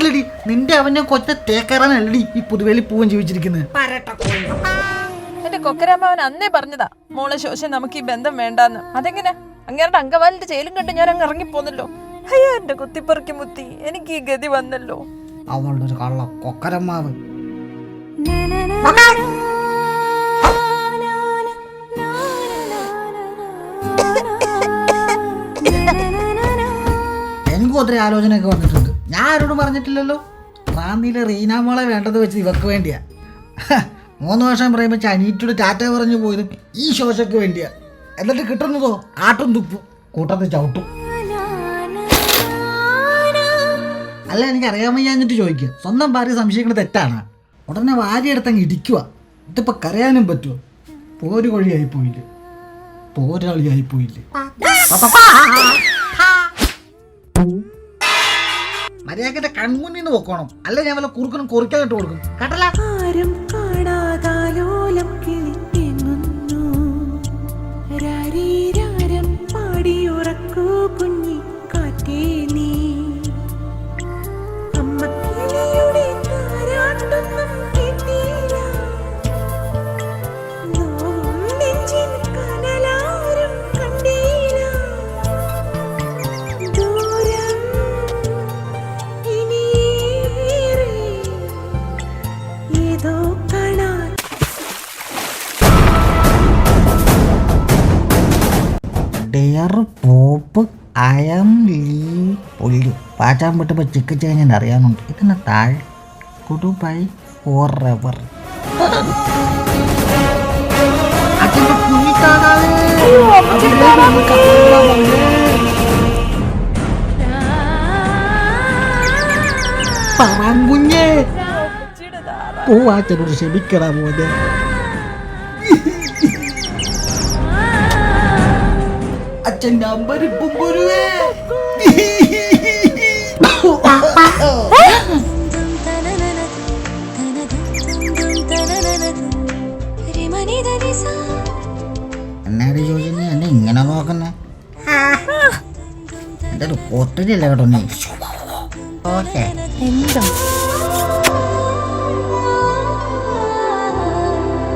അല്ലടി നിന്റെ അവനെ കൊച്ച തേക്കറാനല്ലടി ഈ പുതുവേലി പൂവൻ ജീവിച്ചിരിക്കുന്നത്. എന്റെ കൊക്കരാമാവൻ അന്നേ പറഞ്ഞതാ മോളെ ശോശൻ നമുക്ക് ഈ ബന്ധം വേണ്ടാന്ന്. അതെങ്ങനെ അങ്ങേരുടെ അങ്കവാലിന്റെ ചേലും കണ്ട് ഞാൻ അങ്ങ് ഇറങ്ങിപ്പോന്നല്ലോ. അയ്യോ എന്റെ കുത്തിപ്പറിക്ക് മുത്തി, എനിക്ക് ഈ ഗതി വന്നല്ലോ. അവളുടെ ഒരു കള്ള കൊക്കരമാവ്. എനിക്കും ഒത്തിരി ആലോചനയൊക്കെ വന്നിട്ടുണ്ട്. ഞാൻ ആരോടും പറഞ്ഞിട്ടില്ലല്ലോ. റാന്നിയിലെ റീനാമോളെ വേണ്ടത് വെച്ച് ഇവക്ക് വേണ്ടിയാ. 3 വർഷം പറയുമ്പോൾ ചനീറ്റോട് ടാറ്റ പറഞ്ഞു പോയതും ഈ ശോശയ്ക്ക് വേണ്ടിയാ. എന്നിട്ട് കിട്ടുന്നതോ ആട്ടും തുപ്പും കൂട്ടത്തിൽ ചവിട്ടും. അല്ല എനിക്കറിയാൻ വയ്യാഞ്ഞിട്ട് ചോദിക്കുക. സ്വന്തം ഭാര്യ സംശയിക്കുന്നത് തെറ്റാണ്. ഉടനെ വാരിയെടുത്തങ്ങ് ഇടിക്കുക. ഇതിപ്പോൾ കരയാനും പറ്റുമോ? പോര് കൊഴിയായിപ്പോയില്ലേ, പോരാളിയായിപ്പോയില്ലേ. മര്യാദയുടെ കൺമുന്നിൽ നിന്ന് പൊക്കോണം. അല്ല ഞാൻ വല്ല കുറുക്കനും കുറിക്കാനിട്ട് കൊടുക്കും. കേട്ടല്ല. ഡെയർ പോപ്പ് അയം ലീ പൊല്ലു പാച്ചാൻ പെട്ടപ്പോൾ ചിക്ക് ചെയ്യാൻ അറിയാനുണ്ട്. ഇതിന് താഴെ കുടുബൈ ഫോർ എവർ. പറങ്കുഞ്ഞേ പൂവാച്ചനോട് ക്ഷമിക്കടാ മോനെ. അച്ഛൻ്റെ അമ്പരിപ്പും ഗുരുവേ. എന്നാടി ചോദിച്ചു എന്നെ ഇങ്ങനെ നോക്കുന്നേ? എൻ്റെ ഒരു ഒത്തിരിയല്ല കേട്ടോ നീ. ഓക്കെ.